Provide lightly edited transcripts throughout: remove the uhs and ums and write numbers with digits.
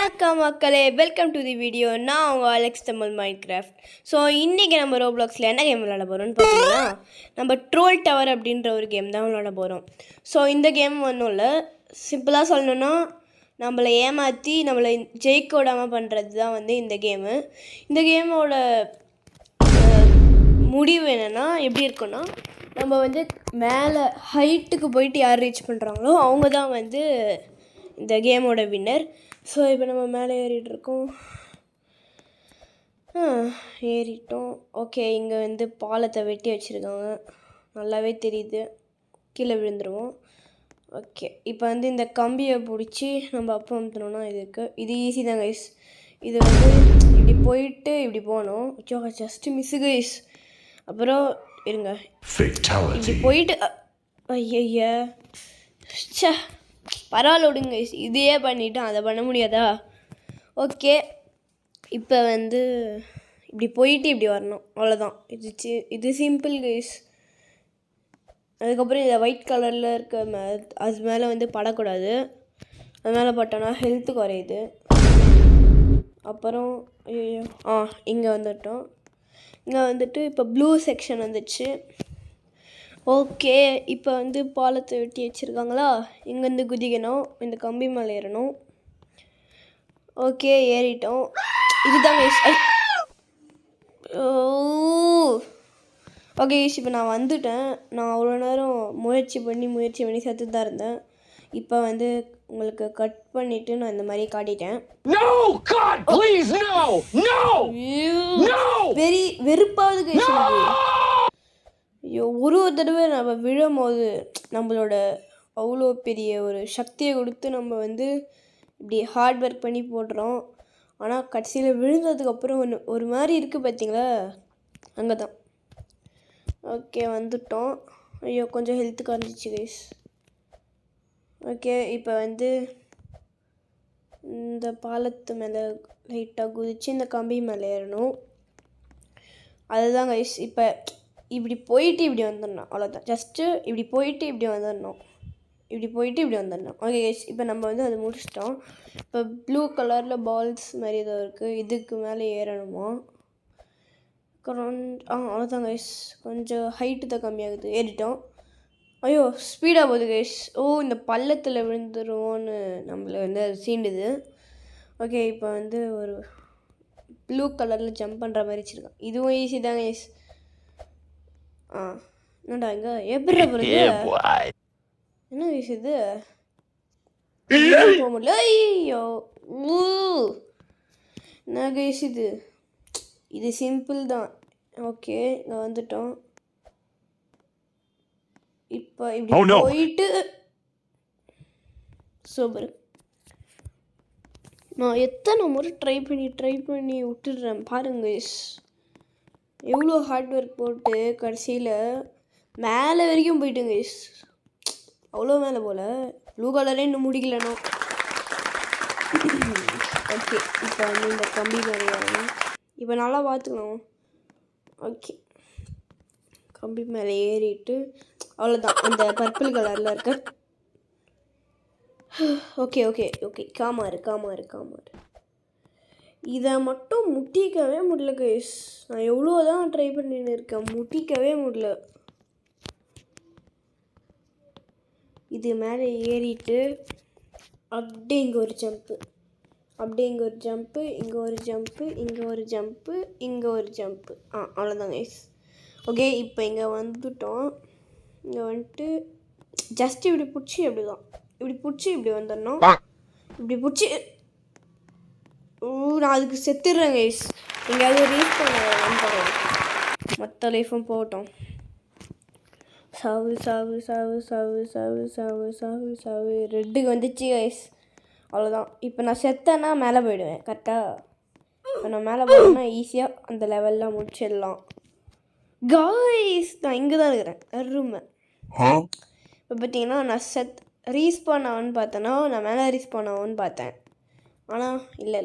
வணக்கம் மக்களே, welcome to the video. நான் உங்கள் அலெக்ஸ் தமிழ் மைன்கிராஃப்ட். ஸோ இன்றைக்கி நம்ம ரோப்ளாக்ஸில் என்ன கேம் விளாட போகிறோம்னு பார்த்தீங்கன்னா, நம்ம ட்ரோல் டவர் அப்படின்ற ஒரு கேம் தான் விளாட போகிறோம். ஸோ இந்த கேம் ஒன்றும் இல்லை, சிம்பிளாக சொல்லணுன்னா நம்மளை ஏமாற்றி நம்மளை ஜெயிக்க விடாமல் பண்ணுறது தான் வந்து இந்த கேமு. இந்த கேமோட முடிவு என்னென்னா எப்படி இருக்குன்னா, நம்ம வந்து மேலே ஹைட்டுக்கு போயிட்டு யார் ரீச் பண்ணுறாங்களோ அவங்க தான் வந்து இந்த கேமோட வின்னர். ஸோ இப்போ நம்ம மேலே ஏறிட்டுருக்கோம். ஏறிட்டோம். ஓகே, இங்கே வந்து பாலத்தை வெட்டி வச்சுருக்காங்க, நல்லாவே தெரியுது. கீழே விழுந்துருவோம். ஓகே, இப்போ வந்து இந்த கம்பியை பிடிச்சி நம்ம அப்போ அமுத்தணும்னா இது இருக்குது. இது ஈஸி தான் கைஸ். இது வந்து இப்படி போயிட்டு இப்படி போகணும். Just miss guys. அப்புறம் இருங்க, இப்படி போயிட்டு ஐய சே பரவாயில்ல விடுங்க, இதையே பண்ணிவிட்டு அதை பண்ண முடியாதா? ஓகே, இப்போ வந்து இப்படி போயிட்டு இப்படி வரணும், அவ்வளோதான். இது சிம்பிள் கைஸ். அதுக்கப்புறம் இதை ஒயிட் கலரில் இருக்க அது மேலே வந்து படக்கூடாது. அது மேலே பட்டோன்னா ஹெல்த்து குறையுது. அப்புறம் இங்கே வந்துட்டோம். இங்கே வந்துட்டு இப்போ ப்ளூ செக்ஷன் வந்துச்சு. ஓகே, இப்போ வந்து பாலத்தை வெட்டி வச்சுருக்காங்களா, இங்கேருந்து குதிக்கணும், இந்த கம்பி மேலே ஏறணும். ஓகே, ஏறிட்டோம். இதுதான் ஓகே கைஸ், இப்போ நான் வந்துட்டேன். நான் அவ்வளோ நேரம் முயற்சி பண்ணி செத்து தான் இருந்தேன். இப்போ வந்து உங்களுக்கு கட் பண்ணிவிட்டு நான் இந்த மாதிரி காட்டிட்டேன். வெறுப்பாவது கைஸ். ஐயோ, ஒரு தடவை நம்ம விழும் போது நம்மளோட அவ்வளோ பெரிய ஒரு சக்தியை கொடுத்து நம்ம வந்து இப்படி ஹார்ட் ஒர்க் பண்ணி போடுறோம். ஆனால் கடைசியில் விழுந்ததுக்கப்புறம் ஒரு மாதிரி இருக்குது பார்த்தீங்களா, அங்கே தான். ஓகே, வந்துட்டோம். ஐயோ, கொஞ்சம் ஹெல்த்து குறைஞ்சிச்சு கைஸ். ஓகே, இப்போ வந்து இந்த பாலத்து மேலே லைட்டாக குதித்து இந்த கம்பி மேலே ஏறணும். அதுதான் கைஸ். இப்போ இப்படி போயிட்டு இப்படி வந்துடணும், அவ்வளோதான். ஜஸ்ட்டு இப்படி போயிட்டு இப்படி வந்துடணும், ஓகே கைஸ். இப்போ நம்ம வந்து அதை முடிச்சிட்டோம். இப்போ ப்ளூ கலரில் பால்ஸ் மாதிரி ஏதோ இருக்குது, இதுக்கு மேலே ஏறணுமா? அவ்வளோதான் கைஸ். கொஞ்சம் ஹைட்டு தான் கம்மியாகுது, ஏறிட்டோம். ஐயோ, ஸ்பீடாக போகுது கைஸ். இந்த பள்ளத்தில் விழுந்துருவோன்னு நம்மளை வந்து அது சீண்டுது. ஓகே, இப்போ வந்து ஒரு ப்ளூ கலரில் ஜம்ப் பண்ணுற மாதிரி வச்சுருக்கோம். இதுவும் ஈஸி தான் கைஸ். என்னடா இங்கே எப்படி போகிறது? என்ன கைஸ் இது? போக முடியல. ஐயோ, என்ன கைஸ் இது சிம்பிள் தான். ஓகே, இங்கே வந்துட்டோம். இப்போ இப்படி போயிட்டு சூப்பர். நான் எத்தனை முறை ட்ரை பண்ணி விட்டுடுறேன் பாருங்க கைஸ். எவ்வளோ ஹார்ட் ஒர்க் போட்டு கடைசியில் மேலே வரைக்கும் போயிட்டேன் கைஸ். அவ்வளோ மேலே போல். ப்ளூ கலரே இன்னும் முடிக்கலனோ. ஓகே, இப்போ வந்து இந்த கம்பி மேலே ஏறணும். இப்போ நல்லா பார்த்துக்கணும். ஓகே, கம்பி மேலே ஏறிட்டு அவ்வளோதான், அந்த பர்பிள் கலரில் இருக்க. ஓகே, காமாரு. இதை மட்டும் முட்டிக்கவே முடியல கைஸ். நான் எவ்வளோ தான் ட்ரை பண்ணின்னு இருக்கேன், முட்டிக்கவே முடியல. இது மேலே ஏறிட்டு அப்படியே இங்கே ஒரு ஜம்ப்பு, இங்கே ஒரு ஜம்ப்பு. அவ்வளோதான் கைஸ். ஓகே, இப்போ இங்கே வந்துட்டோம். இங்கே வந்துட்டு ஜஸ்ட் இப்படி பிடிச்சி இப்படி வந்துடணும். இப்படி பிடிச்சி நான் அதுக்கு செத்துடுறேன் கைஸ். எங்கேயாவது ரீச் பண்ண மொத்த லைஃப்பும் போகட்டும். சாவு ரெட்டுக்கு வந்துச்சு கைஸ். அவ்வளோதான். இப்போ நான் செத்தேன்னா மேலே போயிடுவேன் கரெக்டாக. இப்போ நான் மேலே போனேன்னா ஈஸியாக அந்த லெவலில் முடிச்சிடலாம் கைஸ். நான் இங்கே தான் இருக்கிறேன் ரூமை. இப்போ பார்த்தீங்கன்னா நான் ரீஸ்பான் ஆகுன்னு பார்த்தேன்னா நான் மேலே ரீஸ்பான் ஆகுன்னு பார்த்தேன். ஆனால் இல்லை,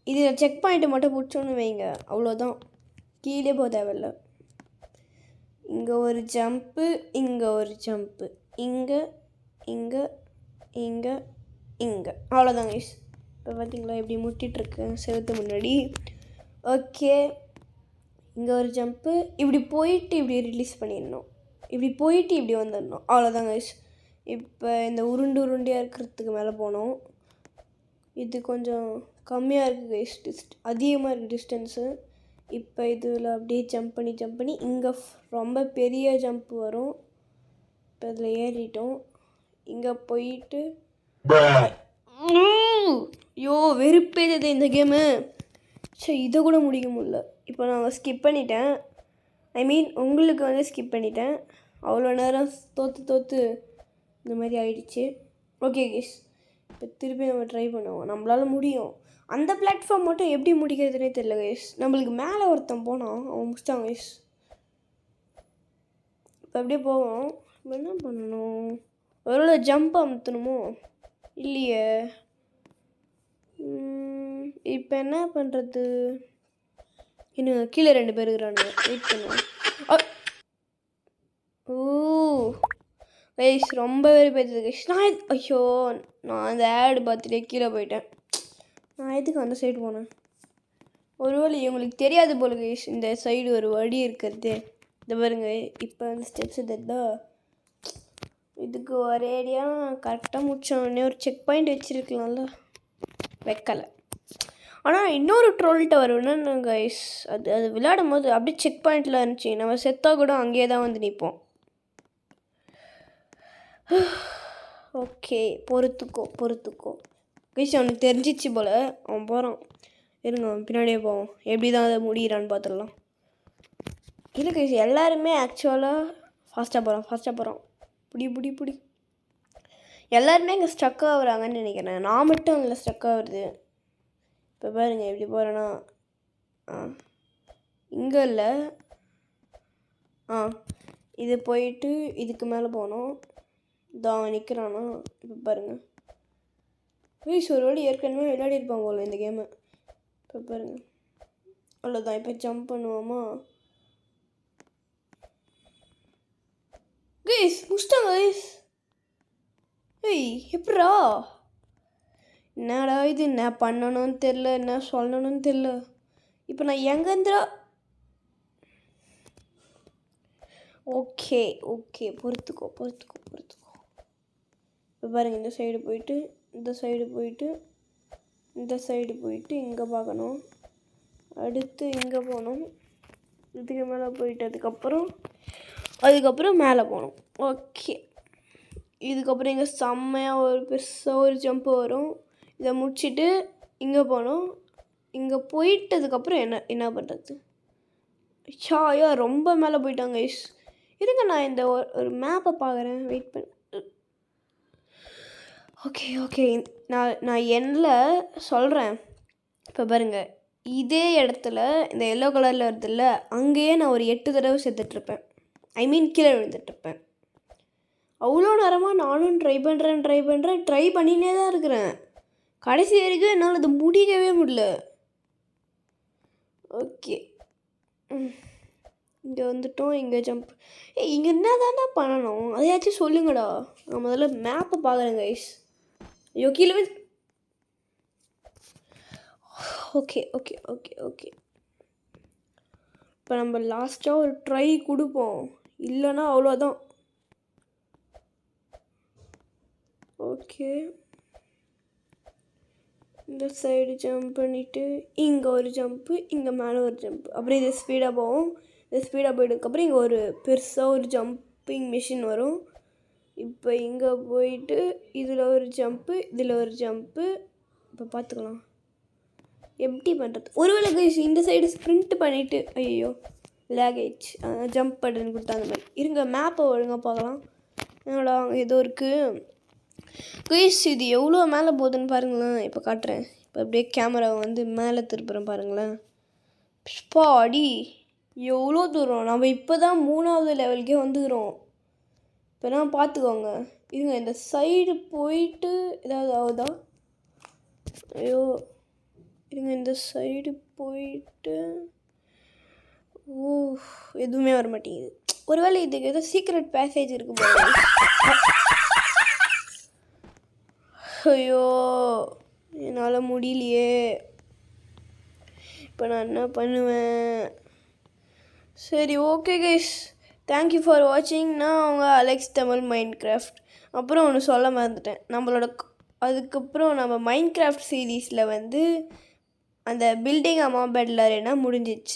இது செக் பாயிண்ட்டு மட்டும் பிடிச்சோன்னு வைங்க, அவ்வளோதான். கீழே போக தேவையில்ல. இங்கே ஒரு ஜம்ப்பு, இங்கே அவ்வளோதான் கைஸ். இப்போ பார்த்தீங்களா எப்படி முட்டிகிட்ருக்கு செவத்து முன்னாடி. ஓகே, இங்கே ஒரு ஜம்ப்பு. இப்படி போயிட்டு இப்படி ரிலீஸ் பண்ணிடணும். இப்படி போயிட்டு இப்படி வந்துடணும். அவ்வளோதான் கைஸ். இப்போ இந்த உருண்டையாக இருக்கிறதுக்கு மேலே போனோம். இது கொஞ்சம் கம்மியாக இருக்குது கைஸ், அதிகமாக இருக்குது டிஸ்டன்ஸு. இப்போ இதில் அப்படியே ஜம்ப் பண்ணி இங்கே ரொம்ப பெரிய ஜம்ப் வரும். இப்போ இதில் ஏறிட்டோம். இங்கே போயிட்டு ஐயோ வெறுப்பேது இந்த கேமு. சரி, இதை கூட முடிக்க முடியல. இப்போ நான் ஸ்கிப் பண்ணிட்டேன். ஐ மீன் உங்களுக்கு வந்து ஸ்கிப் பண்ணிட்டேன். அவ்வளோ நேரம் தோற்று இந்த மாதிரி ஆயிடுச்சு. ஓகே கைஸ், இப்போ திருப்பி நம்ம ட்ரை பண்ணுவோம். நம்மளால் முடியும். அந்த பிளாட்ஃபார்ம் மட்டும் எப்படி முடிக்கிறதுனே தெரியல கைஸ். நம்மளுக்கு மேலே ஒருத்தன் போனான், அவன் முடிச்சிட்டான் கைஸ். இப்போ அப்படியே போவோம். என்ன பண்ணணும்? ஒருவேளை ஜம்ப் அமுத்தணுமோ? இல்லையே. இப்போ என்ன பண்ணுறது? இன்னும் கீழே 2 பேர் இருக்கிறானுங்க. வெயிட் பண்ணுவோம். ஓ கைஸ், ரொம்ப வெறுப்பேற்றுது கைஸ். நான் அந்த ஆடு பார்த்துட்டே கீழே போயிட்டேன். நான் எதுக்கு அந்த சைடு போனேன்? ஒருவேளை இவங்களுக்கு தெரியாது போல கைஸ், இந்த சைடு ஒரு வழி இருக்கிறது. இந்த பாருங்க, இப்போ வந்து ஸ்டெப்ஸ் தெரிதா? இதுக்கு ஒரேடியாக கரெக்டாக முடிச்சோடனே ஒரு செக் பாயிண்ட் வச்சுருக்கலாம்ல, வைக்கலை. ஆனால் இன்னொரு ட்ரோல்கிட்ட வருவேன்னு கைஸ், அது விளையாடும் போது அப்படியே செக் பாயிண்டில் இருந்துச்சு. நம்ம செத்தா கூட அங்கேயே தான் வந்து நிற்போம். ஓகே, பொறுத்துக்கோ கைஸ். அவனுக்கு தெரிஞ்சிச்சு போல், அவன் போகிறான். இருங்க, அவன் பின்னாடியே போவோம். எப்படி தான் அதை முடிகிறான்னு பார்த்துடலாம். இல்லை கைஸ், எல்லாருமே ஆக்சுவலாக ஃபாஸ்ட்டாக போகிறான். புடி எல்லாருமே இங்கே ஸ்ட்ரக் ஆகுறாங்கன்னு நினைக்கிறேன். நான் மட்டும் இல்லை ஸ்ட்ரக் ஆகுறது. இப்போ பாருங்க எப்படி போகிறேன்னா, இங்கே இல்லை, இது போயிட்டு இதுக்கு மேலே போனோம். அவன் நிற்கிறானா? இப்போ பாருங்கள் கைஸ், ஒரு வாட்டி ஏற்கனவே விளையாடிருப்பாங்க போல இந்த கேமை. இப்போ பாருங்கள், அவ்வளோதான். இப்போ ஜம்ப் பண்ணுவோமா கைஸ்? முடிச்சிட்டாங்க கைஸ். எப்படா? என்னடா இது? என்ன பண்ணணும்னு தெரில, என்ன சொல்லணும்னு தெரில. இப்போ நான் எங்கேருந்துடா? ஓகே பொறுத்துக்கோ. இப்போ பாருங்கள், இந்த சைடு போயிட்டு இங்கே பார்க்கணும். அடுத்து இங்கே போகணும். இதுக்கு மேலே போயிட்டு அதுக்கப்புறம் மேலே போகணும். ஓகே, இதுக்கப்புறம் இங்கே செம்மையாக ஒரு பெருசாக ஒரு ஜம்ப்பு வரும். இதை முடிச்சுட்டு இங்கே போகணும். இங்கே போயிட்டதுக்கப்புறம் என்ன பண்ணுறது? ஐயோ ரொம்ப மேலே போயிட்டாங்க கைஸ். இருங்க, நான் இந்த ஒரு மேப்பை பார்க்குறேன். வெயிட் பண்ணு. ஓகே நான் எண்ணில் சொல்கிறேன். இப்போ பாருங்கள், இதே இடத்துல இந்த எல்லோ கலரில் வருதுல்ல, அங்கேயே நான் ஒரு 8 தடவை செத்துட்ருப்பேன். ஐ மீன் கீழே விழுந்துட்டுருப்பேன். அவ்வளோ நேரமாக நானும் ட்ரை பண்ணினே தான் இருக்கிறேன். கடைசி வரைக்கும் என்னால் அது முடிக்கவே முடியல. ஓகே, இங்கே வந்துட்டோம். இங்கே ஜம்ப். இங்கே என்ன தானே பண்ணணும்? அதையாச்சும் சொல்லுங்கடா. நான் முதல்ல மேப்பை பார்க்குறேன் கைஸ். ஐயோ கீழே வந்து. ஓகே இப்போ நம்ம லாஸ்ட்டாக ஒரு ட்ரை கொடுப்போம். இல்லைன்னா அவ்வளோதான். ஓகே, இந்த சைடு ஜம்ப் பண்ணிவிட்டு இங்கே ஒரு ஜம்ப்பு, இங்கே மேலே ஒரு ஜம்ப்பு. அப்புறம் இது ஸ்பீடாக போவோம். இது ஸ்பீடாக போயிட்டதுக்கப்புறம் இங்கே ஒரு பெருசாக ஒரு ஜம்பிங் மிஷின் வரும். இப்போ இங்கே போயிட்டு இதில் ஒரு ஜம்ப்பு, இதில் ஒரு ஜம்ப்பு. இப்போ பார்த்துக்கலாம் எப்படி பண்ணுறது. ஒருவேளை கைஸ் இந்த சைடு ஸ்ப்ரிண்ட் பண்ணிவிட்டு ஐயோ லேக் ஆயிடுச்சு, ஜம்ப் பட்டன் கொடுத்தா அந்த மாதிரி. இருங்க, மேப்பை ஒழுங்காக பார்க்கலாம். என்னடா ஏதோ இருக்குது கைஸ். இது எவ்வளோ மேலே போகுதுன்னு பாருங்களேன். இப்போ காட்டுறேன். இப்போ அப்படியே கேமராவை வந்து மேலே திருப்புறேன் பாருங்களேன். அடி எவ்வளோ தூரம். நம்ம இப்போ தான் 3வது லெவலுக்கே வந்துக்கிறோம். இப்போ நான் பார்த்துக்கோங்க. இருங்க, இந்த சைடு போயிட்டு ஏதாவது ஆகுதா? ஐயோ இருங்க, இந்த சைடு போயிட்டு எதுவுமே வர மாட்டேங்குது. ஒருவேளை இதுக்கு ஏதோ சீக்ரெட் பேசேஜ் இருக்கு போல. ஐயோ என்னால் முடியலையே. இப்போ நான் என்ன பண்ணுவேன்? சரி, ஓகே கைஸ், தேங்க்யூ ஃபார் வாட்சிங். நான் அவங்க அலெக்ஸ் தமிழ் மைண்ட் கிராஃப்ட். அப்புறம் ஒன்று சொல்ல மறந்துட்டேன். அதுக்கப்புறம் நம்ம மைண்ட் கிராஃப்ட் சீரீஸில் வந்து அந்த பில்டிங் அம்மா பெட்லர் என்ன முடிஞ்சிச்சு.